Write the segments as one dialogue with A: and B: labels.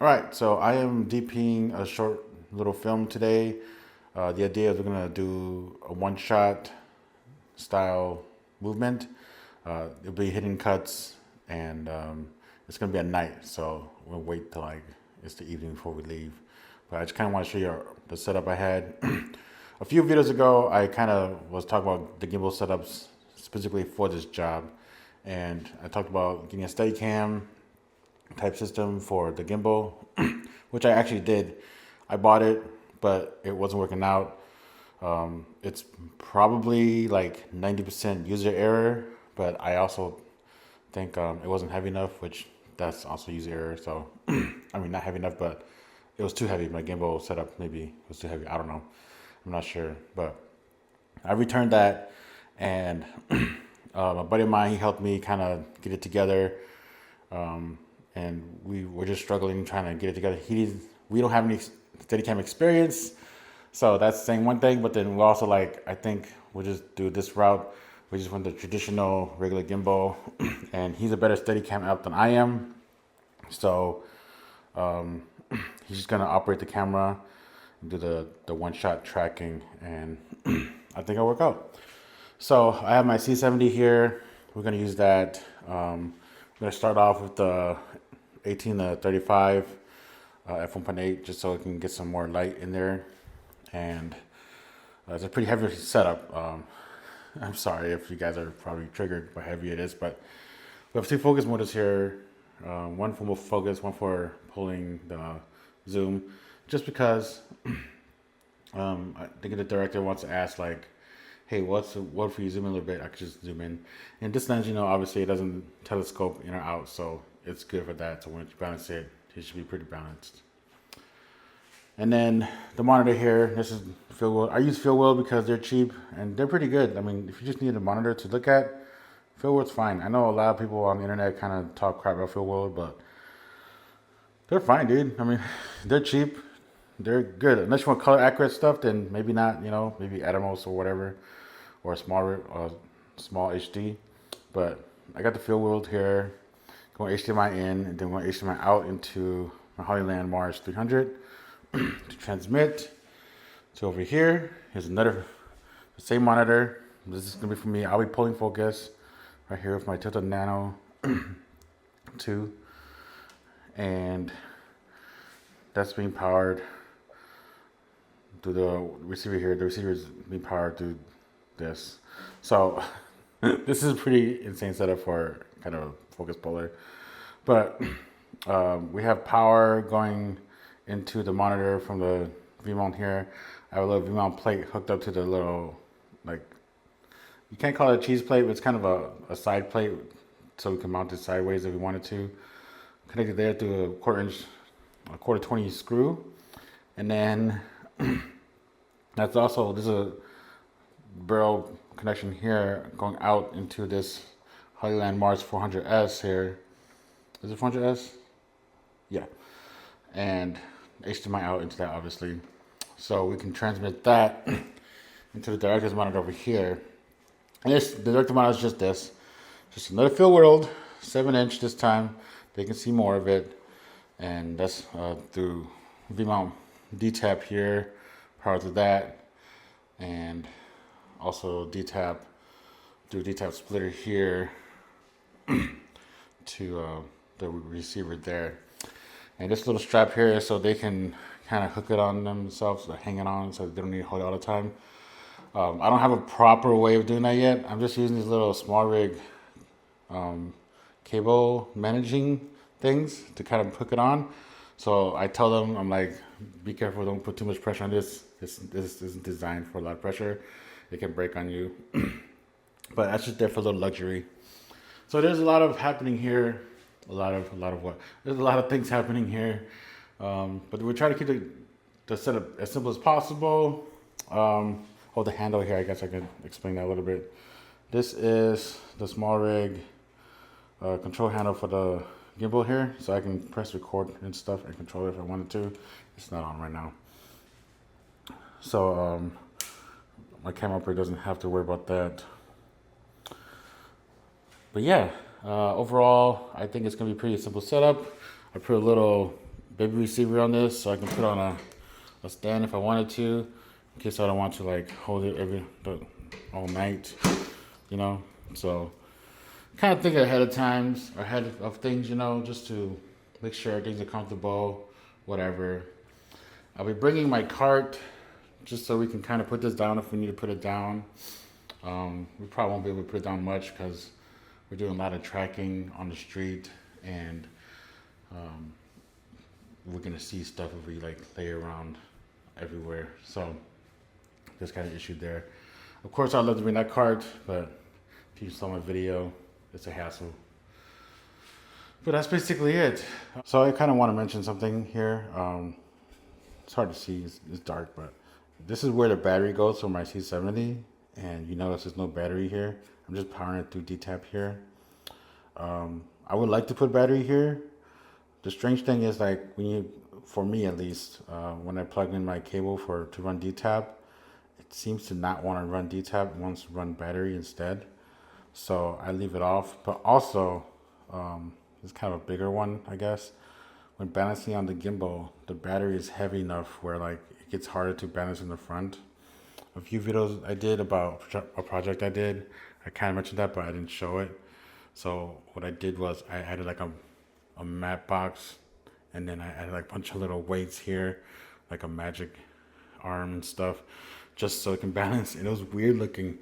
A: All right, so I am DPing a short little film today. The idea is we're gonna do a one-shot style movement. It'll be hitting cuts, and it's gonna be at night, so we'll wait till like it's the evening before we leave. But I just kind of want to show you the setup I had. A few videos ago, I kind of was talking about the gimbal setups specifically for this job, and I talked about getting a Steadicam type system for the gimbal, which I actually did. I bought it, but it wasn't working out. It's probably like 90% user error, but I also think it wasn't heavy enough, which that's also user error. So, I mean, not heavy enough, but it was too heavy. My gimbal setup maybe was too heavy. I don't know. I'm not sure, but I returned that, and a buddy of mine, he helped me kind of get it together. And we were just struggling trying to get it together. We don't have any Steadicam experience, so that's saying one thing. But then we also like, I think we'll just do this route. We just went the traditional regular gimbal, and he's a better Steadicam app than I am. So he's just gonna operate the camera, and do the one-shot tracking, and I think it'll work out. So I have my C70 here. We're gonna use that. I'm gonna start off with the 18 to 35 f1.8, just so it can get some more light in there. And it's a pretty heavy setup. I'm sorry if you guys are probably triggered by how heavy it is, but we have two focus motors here. One for focus, one for pulling the zoom. Just because I think the director wants to ask like, hey, what if you zoom in a little bit? I could just zoom in. And this lens, obviously it doesn't telescope in or out, so it's good for that. So when you balance it, it should be pretty balanced. And then the monitor here, this is field wheel. I use field wheel because they're cheap and they're pretty good. I mean, if you just need a monitor to look at, field wheel's fine. I know a lot of people on the internet kind of talk crap about field wheel, but they're fine, dude. I mean, they're cheap. They're good. Unless you want color accurate stuff, then maybe not, maybe Atomos or whatever, or a small HD. But I got the field wheel here, going HDMI in, and then going HDMI out into my Hollyland Mars 300 to transmit to over here. Here's the same monitor. This is gonna be for me. I'll be pulling focus right here with my Tilta Nano 2, and that's being powered through the receiver here. The receiver is being powered through this. So this is a pretty insane setup for kind of a focus puller. But we have power going into the monitor from the V-mount here. I have a little V-mount plate hooked up to the little, like, you can't call it a cheese plate, but it's kind of a side plate, so we can mount it sideways if we wanted to. Connected there through a quarter 20 screw. And then there's a barrel connection here going out into this Hollyland Mars 400S here. Is it 400S? Yeah. And HDMI out into that, obviously. So we can transmit that into the director's monitor over here. And the director monitor is just another field world, 7-inch this time. They can see more of it. And that's through V-mount D-tap here, power to that, and also D-tap through D-tap splitter here to the receiver there. And this little strap here, so they can kind of hook it on themselves, or hang it on, so they don't need to hold it all the time. I don't have a proper way of doing that yet. I'm just using these little small rig cable managing things to kind of hook it on. So I tell them, I'm like, be careful, don't put too much pressure on this. This isn't designed for a lot of pressure. It can break on you. But that's just there for a little luxury. So there's a lot of happening here. A lot of what? There's a lot of things happening here. But we're trying to keep the setup as simple as possible. The handle here, I guess I can explain that a little bit. This is the small rig control handle for the gimbal here, so I can press record and stuff and control it if I wanted to. It's not on right now, so my camera operator doesn't have to worry about that. But yeah, overall I think it's gonna be a pretty simple setup. I put a little baby receiver on this, so I can put on a stand if I wanted to, in case I don't want to like hold it all night, you know. So kind of think ahead of things, you know, just to make sure things are comfortable, whatever. I'll be bringing my cart just so we can kind of put this down if we need to put it down. We probably won't be able to put it down much because we're doing a lot of tracking on the street, and we're gonna see stuff if we like lay around everywhere. So there's kind of issue there. Of course, I'd love to bring that cart, but if you saw my video, it's a hassle. But that's basically it. So I kind of want to mention something here. It's hard to see, it's dark, but this is where the battery goes for my C70, and you notice there's no battery here. I'm just powering it through DTap here. I would like to put battery here. The strange thing is, like, for me at least, when I plug in my cable to run DTap, it seems to not want to run DTap, it wants to run battery instead. So I leave it off. But also, it's kind of a bigger one, I guess. When balancing on the gimbal, the battery is heavy enough where like it gets harder to balance in the front. A few videos I did about a project I did, I kind of mentioned that, but I didn't show it. So what I did was I added like a mat box, and then I added like a bunch of little weights here, like a magic arm and stuff, just so it can balance. And it was weird looking,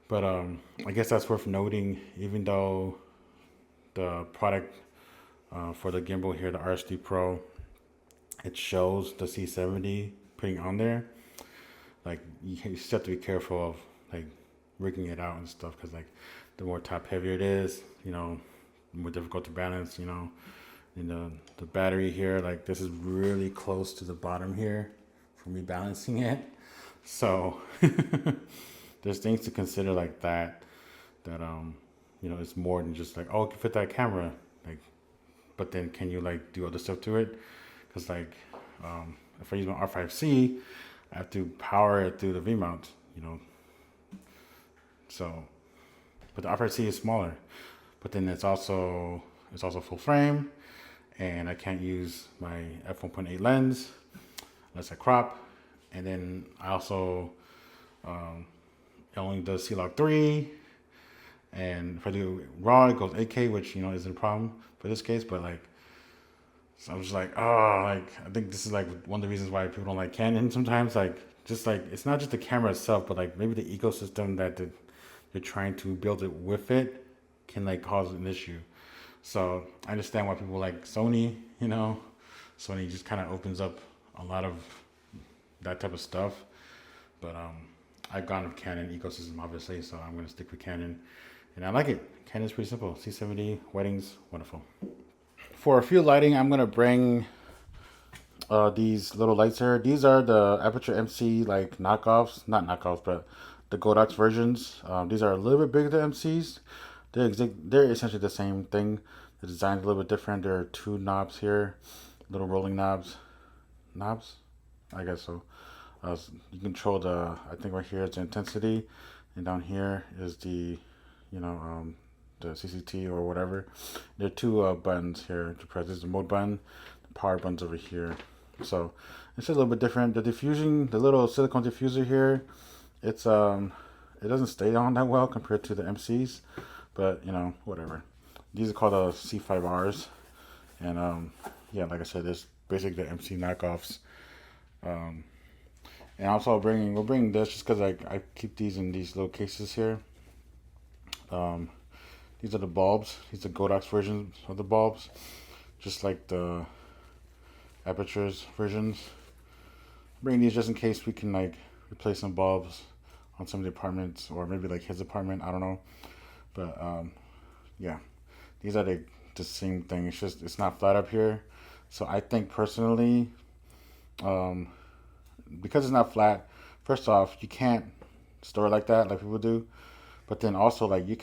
A: but I guess that's worth noting. Even though the product for the gimbal here, the RSD Pro, it shows the C70 putting on there, like you just have to be careful of like rigging it out and stuff, because like the more top heavy it is, you know, more difficult to balance, you know. And the battery here, like this is really close to the bottom here for me balancing it. So there's things to consider like that you know, it's more than just like, oh, it can fit that camera, like, but then can you like do other stuff to it? Because like if I use my R5C, I have to power it through the V mount, you know. So, but the R5C is smaller, but then it's also full frame, and I can't use my f1.8 lens unless I crop. And then I also it only does C-Log 3, and if I do RAW, it goes 8K, which, you know, isn't a problem for this case. But like, so I'm just like, oh, like I think this is like one of the reasons why people don't like Canon sometimes. Like, just like, it's not just the camera itself, but like maybe the ecosystem that they're trying to build it with it can like cause an issue. So I understand why people like Sony, you know. Sony just kind of opens up a lot of that type of stuff. But I've gone with Canon ecosystem, obviously, so I'm going to stick with Canon. And I like it. Canon's pretty simple. C70, weddings, wonderful. For a few lighting, I'm going to bring these little lights here. These are the Aperture MC like knockoffs. Not knockoffs, but the Godox versions. These are a little bit bigger than MCs. They're essentially the same thing. The design's a little bit different. There are two knobs here, little rolling knobs. Knobs? I guess so. You control I think right here is the intensity, and down here is the, you know, the CCT or whatever. There are two buttons here to press. This is the mode button, the power button's over here. So it's a little bit different. The diffusion, the little silicone diffuser here, it doesn't stay on that well compared to the MCs, but you know, whatever. These are called C5Rs, and yeah, like I said, it's basically the MC knockoffs. And also we're bringing this just because I keep these in these little cases here. These are the bulbs. These are Godox versions of the bulbs, just like the Aperture's versions. Bring these just in case we can like replace some bulbs on some of the apartments, or maybe like his apartment, I don't know. But yeah, these are the same thing. It's just it's not flat up here. So I think personally, because it's not flat, first off, you can't store it like that like people do. But then also, like, it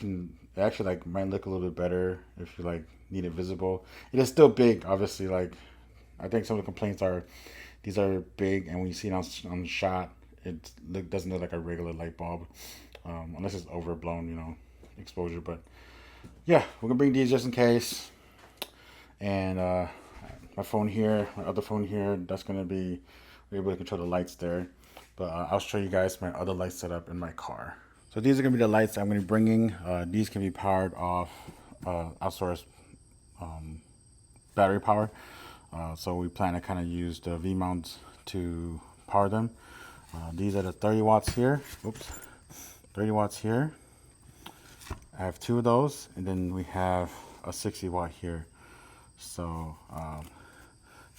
A: actually like might look a little bit better if you like need it visible. It is still big, obviously. Like, I think some of the complaints are these are big, and when you see it on the shot, it doesn't look like a regular light bulb, unless it's overblown, you know, exposure. But yeah, we're gonna bring these just in case, and my phone here, my other phone here. That's gonna be, we're able to control the lights there. But I'll show you guys my other light setup in my car. So these are gonna be the lights I'm gonna be bringing. These can be powered off outsourced battery power. So we plan to kind of use the V mounts to power them. These are the 30 watts here. Oops, 30 watts here. I have two of those, and then we have a 60 watt here. So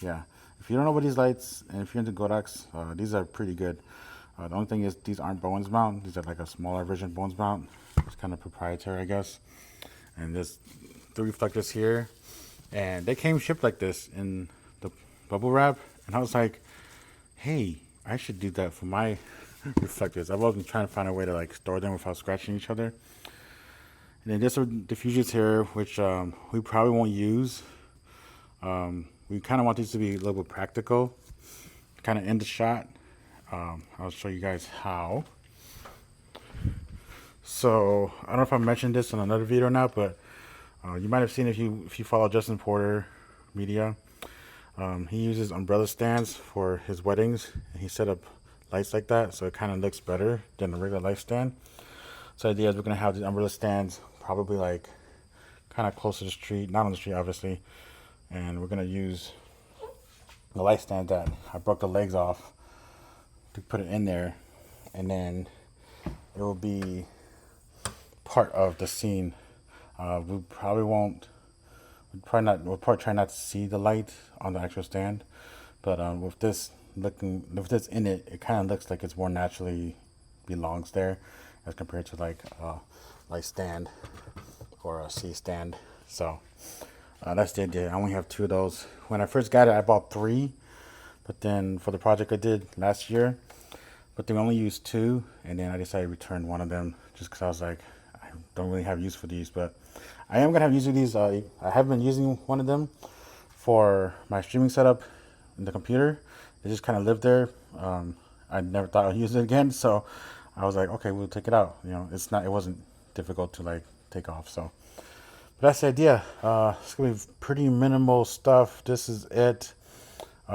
A: yeah, if you don't know about these lights, and if you're into Godaks, these are pretty good. The only thing is these aren't Bowens mount. These are like a smaller version of Bowens mount. It's kind of proprietary, I guess. And there's the reflectors here, and they came shipped like this in the bubble wrap. And I was like, hey, I should do that for my reflectors. I've always been trying to find a way to like store them without scratching each other. And then there's some diffusers here, which we probably won't use. We kind of want these to be a little bit practical, kind of in the shot. I'll show you guys how. So I don't know if I mentioned this in another video or not, but you might have seen if you follow Justin Porter Media. He uses umbrella stands for his weddings, and he set up lights like that, so it kind of looks better than a regular light stand. So the idea is we're gonna have these umbrella stands probably like kind of close to the street, not on the street obviously, and we're gonna use the light stand that I broke the legs off to put it in there, and then it will be part of the scene. We probably won't. We'll probably try not to see the light on the actual stand, but with this in it, it kind of looks like it's more naturally belongs there as compared to like a light stand or a C stand. So that's the idea. I only have two of those. When I first got it, I bought three, but then for the project I did last year, but they only used two, and then I decided to return one of them just because I was like, I don't really have use for these, but I am gonna have use of these. I have been using one of them for my streaming setup in the computer. They just kind of lived there. I never thought I'd use it again, so I was like, okay, we'll take it out. You know, it wasn't difficult to like take off. So, but that's the idea. It's gonna be pretty minimal stuff. This is it. I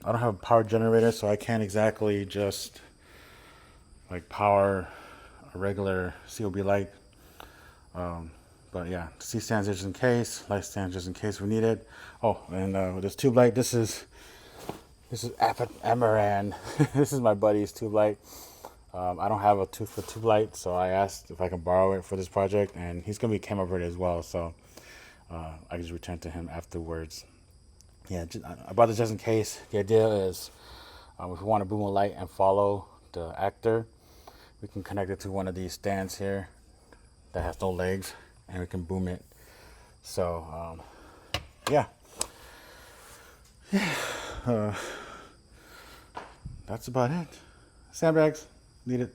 A: don't have a power generator, so I can't exactly just like power a regular COB light. But yeah, C stands just in case, light stands just in case we need it. Oh, and this tube light, this is Amaran. This is my buddy's tube light. I don't have a tube light, so I asked if I can borrow it for this project, and he's gonna be camera ready as well, so I just returned to him afterwards. Yeah, I bought this just in case. The idea is if we want to boom a light and follow the actor, we can connect it to one of these stands here that has no legs, and we can boom it. So yeah, that's about it. Sandbags, need it.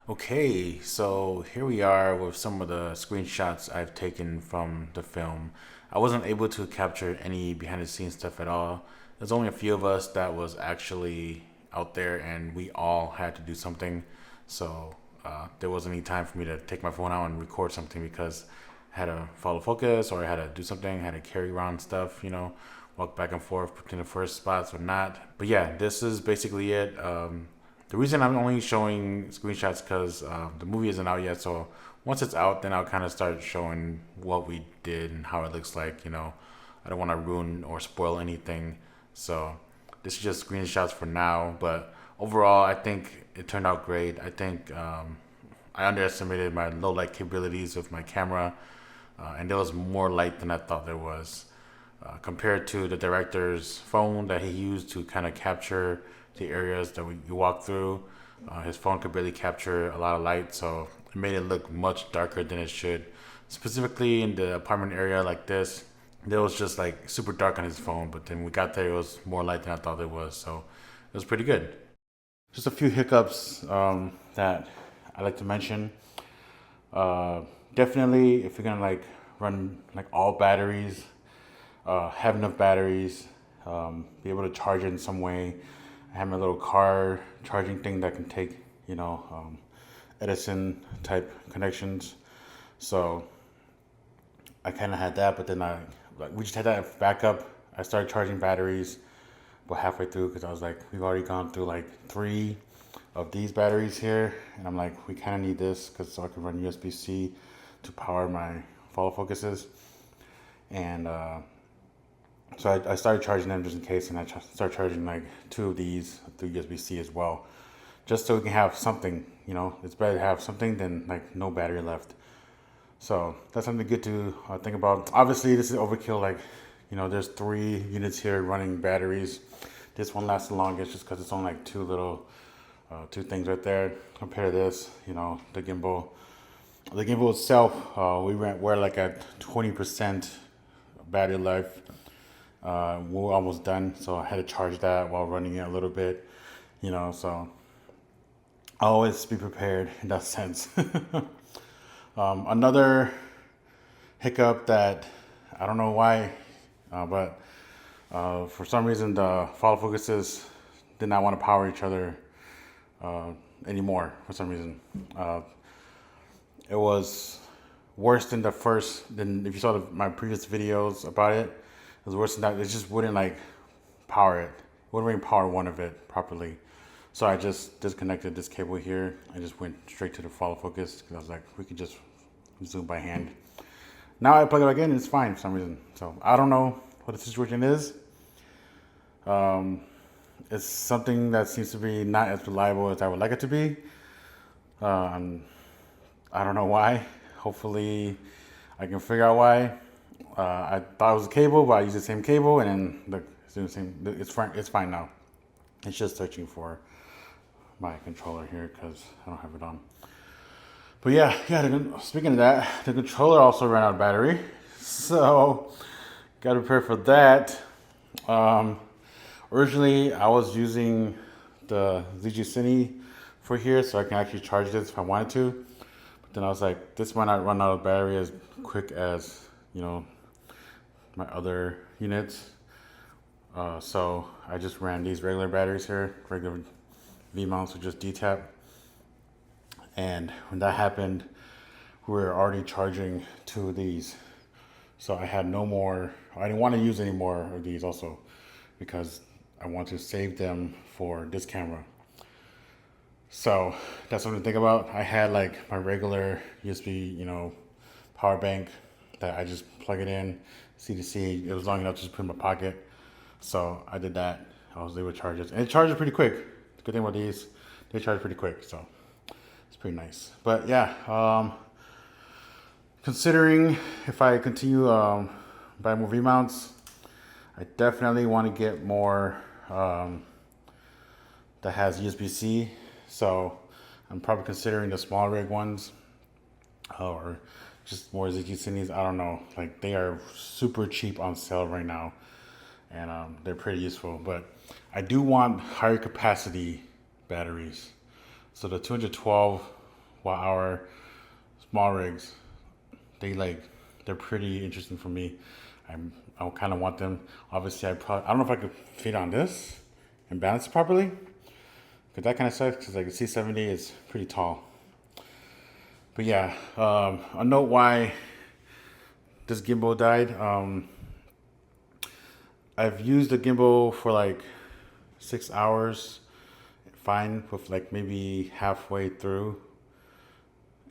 A: Okay, so here we are with some of the screenshots I've taken from the film. I wasn't able to capture any behind the scenes stuff at all. There's only a few of us that was actually out there, and we all had to do something. So there wasn't any time for me to take my phone out and record something because I had to follow focus, or I had to do something, I had to carry around stuff, walk back and forth between the first spots or not. But yeah, this is basically it. The reason I'm only showing screenshots because the movie isn't out yet. So once it's out, then I'll kind of start showing what we did and how it looks like. I don't want to ruin or spoil anything. So this is just screenshots for now. But overall, I think it turned out great. I think I underestimated my low light capabilities with my camera. And there was more light than I thought there was. Compared to the director's phone that he used to kind of capture the areas that we walk through. His phone could barely capture a lot of light, so it made it look much darker than it should. Specifically in the apartment area like this, it was just like super dark on his phone, but then we got there, it was more light than I thought it was, so it was pretty good. Just a few hiccups that I like to mention. Definitely, if you're gonna like run like all batteries, have enough batteries, be able to charge it in some way. I have my little car charging thing that can take, Edison type connections. So I kind of had that, but then we just had that backup I started charging batteries about halfway through because I was like, we've already gone through like 3 of these batteries here, and I'm like, we kind of need this because so I can run USB-C to power my follow focuses. And so I started charging them just in case, and I started charging like 2 of these through USB-C as well, just so we can have something. You know, it's better to have something than like no battery left. So that's something good to think about. Obviously, this is overkill. Like, you know, there's 3 units here running batteries. This one lasts the longest just because it's only like 2 little, 2 things right there. Compare this, you know, the gimbal. The gimbal itself, we're like at 20% battery life. We're almost done, so I had to charge that while running it a little bit, you know, so always be prepared in that sense. Another hiccup that I don't know why, but for some reason the follow focuses did not want to power each other anymore for some reason. It was worse than than if you saw my previous videos about it. It was worse than that. It just wouldn't like power it. It wouldn't even power one of it properly. So I just disconnected this cable here. I just went straight to the follow focus because I was like, we could just zoom by hand. Now I plug it back in and it's fine for some reason. So I don't know what the situation is. It's something that seems to be not as reliable as I would like it to be. I don't know why. Hopefully I can figure out why. I thought it was a cable, but I used the same cable, and then look, it's doing the same. It's fine now. It's just searching for my controller here because I don't have it on. But yeah. Speaking of that, the controller also ran out of battery, so got to prepare for that. Originally, I was using the ZG Cine for here, so I can actually charge this if I wanted to. But then I was like, this might not run out of battery as quick as, you know, my other units. So I just ran these regular batteries here, regular V mounts with just D-tap. And when that happened, we were already charging 2 of these. So I had no more, I didn't want to use any more of these also because I want to save them for this camera. So that's something to think about. I had like my regular USB, you know, power bank that I just plug it in, C to C. It was long enough to just put in my pocket. So I did that. I was able to charge it. And it charges pretty quick. The good thing about these, they charge pretty quick. So it's pretty nice. But yeah, considering if I continue buying more V-mounts, I definitely want to get more that has USB-C. So I'm probably considering the small rig ones or just more ZG Cine's. I don't know. Like, they are super cheap on sale right now, and they're pretty useful. But I do want higher capacity batteries. So the 212 watt hour small rigs, they're pretty interesting for me. I kind of want them. Obviously, I don't know if I could fit on this and balance it properly, because that kind of sucks. Because like the C70 is pretty tall. But yeah, a note why this gimbal died. I've used the gimbal for like 6 hours, fine, with like maybe halfway through,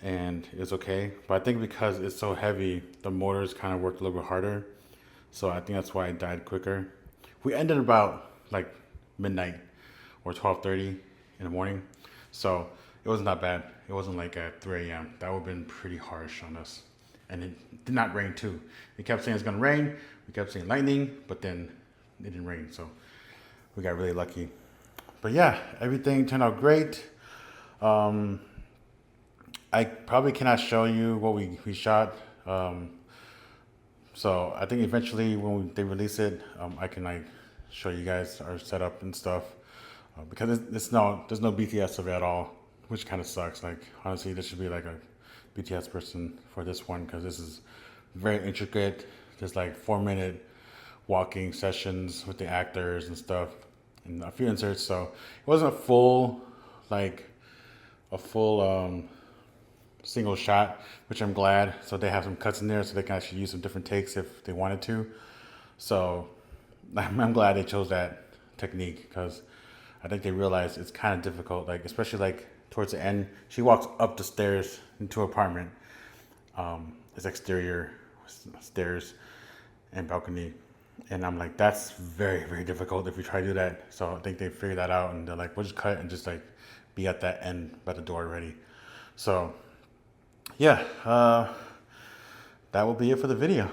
A: and it's okay. But I think because it's so heavy, the motors kind of worked a little bit harder. So I think that's why it died quicker. We ended about like midnight or 12:30 in the morning. So it wasn't that bad. It wasn't like at 3 a.m. That would have been pretty harsh on us. And it did not rain too. They kept saying it's gonna rain. We kept saying lightning, but then it didn't rain. So we got really lucky. But yeah, everything turned out great. I probably cannot show you what we shot. So I think eventually when they release it, I can like show you guys our setup and stuff. Because there's no BTS of it at all, which kind of sucks. Like, honestly, there should be like a BTS person for this one, because this is very intricate. There's like 4-minute walking sessions with the actors and stuff, and a few inserts. So it wasn't a full single shot, which I'm glad. So they have some cuts in there, so they can actually use some different takes if they wanted to. So I'm glad they chose that technique because I think they realized it's kind of difficult, like especially like towards the end. She walks up the stairs into her apartment. It's exterior stairs and balcony, and I'm like, that's very, very difficult if you try to do that. So I think they figured that out, and they're like, we'll just cut and just like be at that end by the door already. So yeah, that will be it for the video.